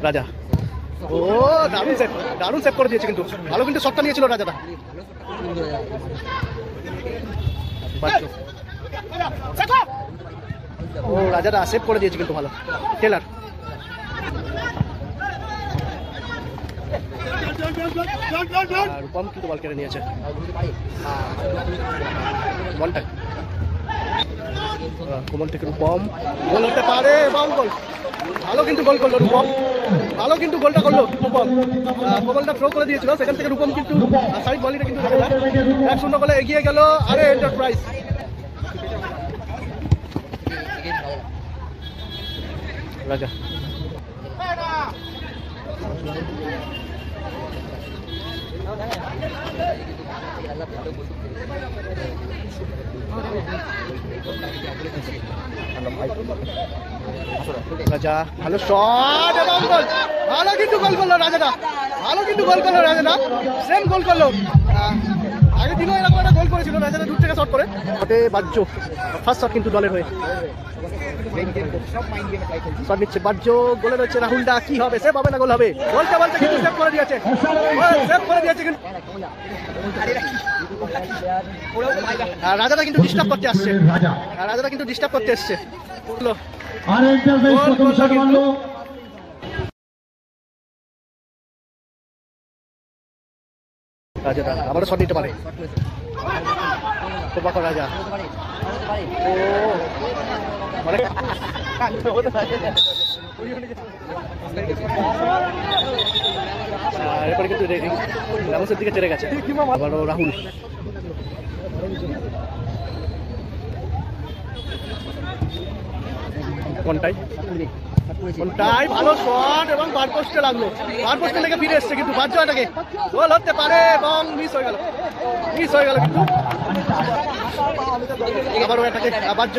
রাজা ও দারুণ সেভ করে দিয়েছে কিন্তু, ভালো কিন্তু শটটা নিয়েছিল রাজাটা। ও রাজাটা সেভ করে দিয়েছে কিন্তু ভালো। টেলার রূপম কিন্তু বল কেড়ে নিয়েছে। বলটা কোমল থেকে রূপম গোল হতে পারে এবং গোল। ভালো কিন্তু গোল করলো রূপম, ভালো কিন্তু গোলটা করলো রূপম। কোমলটা থ্রো করে দিয়েছিল, সেখান থেকে রূপম কিন্তু সাইড বলিটা কিন্তু 1-0 গোলে এগিয়ে গেল আরে এন্টারপ্রাইজ। রাজা রাজা ভালো শট এবং গোল। ভালো কিন্তু গোল করলো রাজাটা, ভালো কিন্তু গোল করলো রাজাটা, সেম গোল করলো। আগের দিনও এরকম একটা গোল করেছিল রাজাটা দূর থেকে শট করে। ওতে বাজ্য ফার্স্ট শট কিন্তু দলের হয়ে শট নিচ্ছে বাজ্য। গোলে রয়েছে রাহুলদা, কি হবে সেভ হবে না গোল হবে? গোলটা বলতে কিন্তু সেভ করে দিয়েছে, সেভ করে দিয়েছে কিন্তু রাজাটা কিন্তু ডিস্টার্ব করতে আসছে, রাজাটা কিন্তু ডিস্টার্ব করতে আসছে। রাজাটা আবারও শট নিতে পারে রাজা। এরপরে কিন্তু রামসের দিকে চলে গেছে আবারও রাহুল। কোনটাই ভালো শট এবং বার পোস্টে লাগলো, বার পোস্টে লেগে ফিরে এসছে কিন্তু বাজ্য এটাকে গোল হতে পারে এবং মিস হয়ে গেল, মিস হয়ে গেল কিন্তু আবারও এটাকে বাজ্য।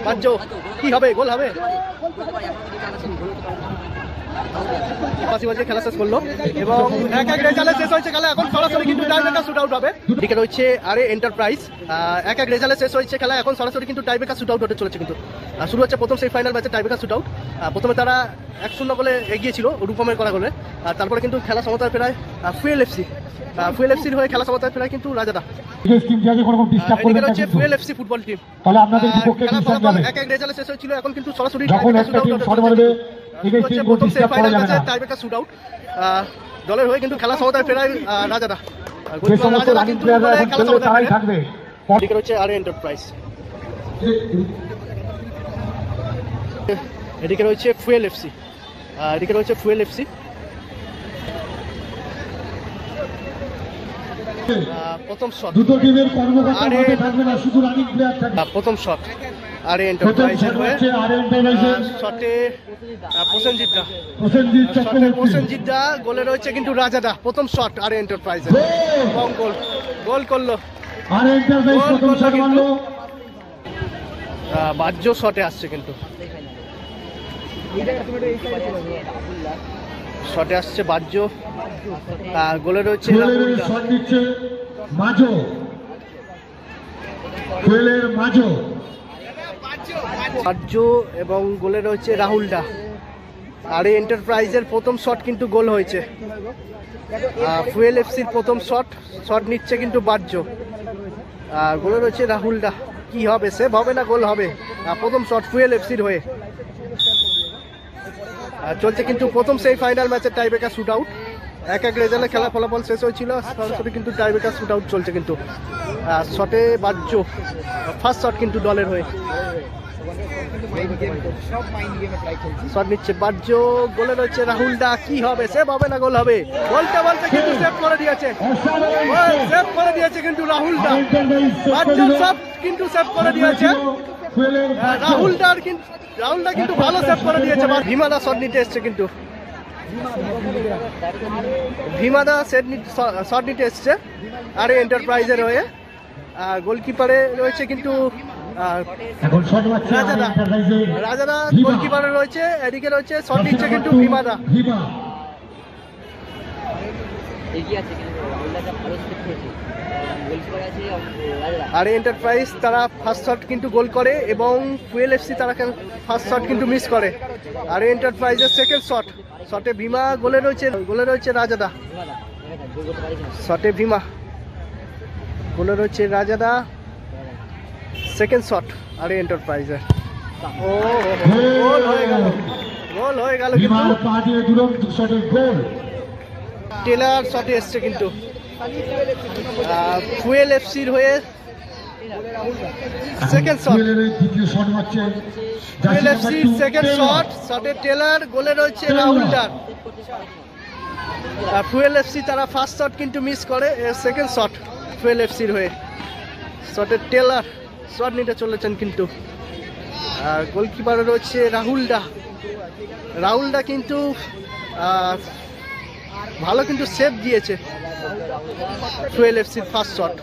বাজ্য কি হবে? গোল হবে? খেলা শেষ করলো এবং 1-1 রেজাল্টে শেষ হয়েছে খেলা। এখন সরাসরি কিন্তু টাইব্রেকার শুট আউট হবে। দিকে রয়েছে আরে এন্টারপ্রাইজ। 1-1 রেজাল্টে শেষ হয়েছে খেলা। এখন সরাসরি কিন্তু টাইব্রেকার শুট আউট হতে চলেছে কিন্তু। শুরু হচ্ছে প্রথম সেই ফাইনাল ম্যাচে টাইব্রেকার শুট আউট। প্রথমে তারা 1-0 গোলে এগিয়েছিল রূপমের করা গোলে, আর তারপরে কিন্তু খেলা সমতায় ফেরায় ফুয়েল এফসির হয়ে খেলা সমতায় ফেরায় কিন্তু রাজাদা। Fuel FC football team. 1-1 রেজাল্টে শেষ হয়েছিল। এখন কিন্তু সরাসরি প্রথম সেই ফাইনাল ম্যাচে টাইব্রেকার শুট আউট। দলের হয়ে কিন্তু খেলা সমতায় ফেরায় রাজাদা। এদিকে রয়েছে আরে এন্টারপ্রাইজ, এদিকে রয়েছে ফুয়েল এফসি, এদিকে রয়েছে ফুয়েল এফসি। প্রথম শট প্রথম শট আরে এন্টারপ্রাইজের হয়ে শটে প্রসেনজিৎ দা, গোলে রয়েছে কিন্তু রাজাদা। প্রথম শট আরে এন্টারপ্রাইজের এবং গোল, গোল করলো বাজ্য শটে আসছে কিন্তু, শটে আসছে বাজ্য। গোলে রয়েছে বাজ্য এবং গোলে রয়েছে রাহুলদা। আর এই এন্টারপ্রাইজের প্রথম শট কিন্তু গোল হয়েছে। ফুয়েল এফসির প্রথম শট নিচ্ছে কিন্তু বাজ্য। আর গোলে রয়েছে রাহুলদা, কি হবে সেভ হবে না গোল হবে? প্রথম শট ফুয়েল এফসির হয়ে। চলছে কিন্তু প্রথম সেই ফাইনাল ম্যাচের টাইব্রেকার শুট আউট। 1-1 রেজাল্টে খেলা ফলাফল শেষ হয়েছিল, সরাসরি কিন্তু টাইব্রেকার শুট আউট চলছে কিন্তু। শটে বাজ্য ফার্স্ট শট কিন্তু দলের হয়ে শট নিচ্ছে বাজ্য। গোলে রয়েছে রাহুলদা, কি হবে সেভ হবে না গোল হবে? গোলটা বলতে কিন্তু সেভ করে দিয়েছে, সেভ করে দিয়েছে কিন্তু রাহুলদা। বাজ্য সব কিন্তু সেভ করে দিয়েছে রাহুলদা কিন্তু ভালো সেভ করে দিয়েছে। ভীমাদা শট নিতে এসছে কিন্তু, ভীমাদা শট নিতে এসছে আরে এন্টারপ্রাইজের হয়ে। গোলকিপারে রয়েছে কিন্তু রাজাদা, গোলকিপারে রয়েছে। এদিকে রয়েছে শট নিচ্ছে কিন্তু ভীমাদা। এগিয়ে আছে, কিন্তু রাহুলদা ভালো স্টেপ করেছে, গোলকিপার আছে রাজা। আর এন্টারপ্রাইজ তারা ফার্স্ট শট কিন্তু গোল করে এবং ফুয়েল এফসি তারা ফার্স্ট শট কিন্তু মিস করে। আর এন্টারপ্রাইজের সেকেন্ড শটে ভীমা গোলে রয়েছে রাজাদা। শটে ভীমা গোলে রয়েছে রাজাদা, সেকেন্ড শট আর এন্টারপ্রাইজের। ও গোল হয়ে গেল কিন্তু টেলার শটে এসছে কিন্তু ফুয়েল এফসির হয়ে সেকেন্ড শট। ফুয়েল এফসির সেকেন্ড শটে টেলার, গোলে রয়েছে রাহুলদার। ফুয়েল এফসি তারা ফার্স্ট শট কিন্তু মিস করে, সেকেন্ড শট ফুয়েল এফসির হয়ে। শটে টেলার শট নিতে চলেছেন কিন্তু গোলকিপারে রয়েছে রাহুলদা কিন্তু ভালো কিন্তু সেভ দিয়েছে ফুয়েল এফসির ফার্স্ট শট।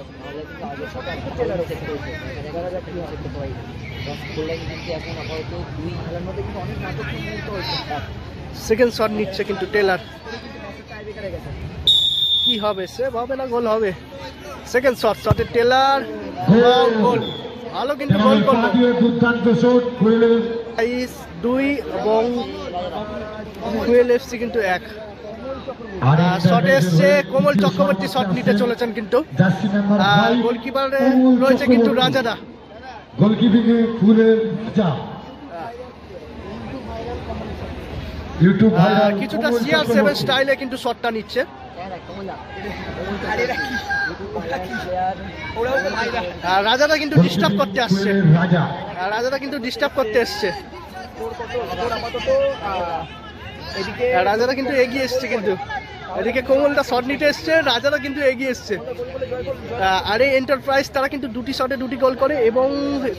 সেকেন্ড শট নিচ্ছে কিন্তু টেলার, কি হবে, সেভ হবে না গোল হবে? সেকেন্ড শটে টেলার গোল, ভালো কিন্তু গোল করলো। 2 এবং ফুয়েল এফসি কিন্তু 1। শট এসছে কোমল চক্রবর্তী, শট নিতে চলেছেন কিন্তু গোলকিপারে রয়েছে কিন্তু রাজাদা। কিছুটা CR7 স্টাইলে কিন্তু শটটা নিচ্ছে। রাজাদা কিন্তু ডিস্টার্ব করতে আসছে, রাজাদা কিন্তু এগিয়ে এসছে কিন্তু এদিকে কোমলটা শট নিতে এসছে, রাজাদা কিন্তু এগিয়ে এসছে। আর এই এন্টারপ্রাইজ তারা কিন্তু 2টি শটে 2টি গোল করে এবং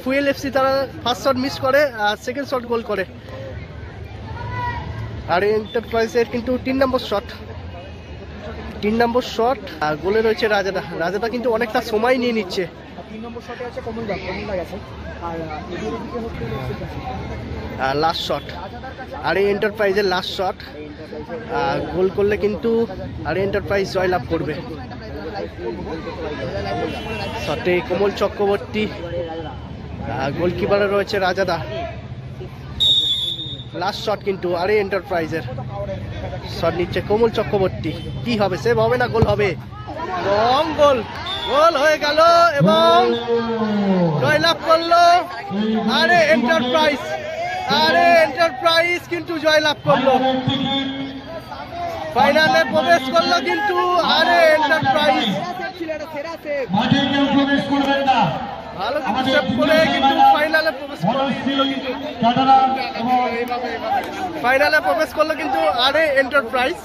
ফুয়েল এফসি তারা ফার্স্ট শট মিস করে আর সেকেন্ড শট গোল করে। আর এন্টারপ্রাইজের কিন্তু 3 নম্বর শট আর গোলে রয়েছে রাজাদা কিন্তু অনেকটা সময় নিয়ে নিচ্ছে। 3 নম্বর শটে আছে কমলদা গেছে আর লাস্ট শট আর এই এন্টারপ্রাইজের লাস্ট শট গোল করলে কিন্তু আর এন্টারপ্রাইজ জয়লাভ করবে। শটে কোমল চক্রবর্তী, গোলকিপারে রয়েছে রাজাদা। লাস্ট শট কিন্তু আরে এন্টারপ্রাইজের শট নিচ্ছে কোমল চক্রবর্তী, কি হবে, সেভ হবে না গোল হবে? এবং গোল হয়ে গেল এবং জয়লাভ করলো আরে এন্টারপ্রাইজ কিন্তু জয়লাভ করলো, ফাইনালে প্রবেশ করলো কিন্তু আরে এন্টারপ্রাইজ। ভালো কিন্তু সেভ করে কিন্তু ফাইনালে প্রবেশ করলো কিন্তু আরে এন্টারপ্রাইজ।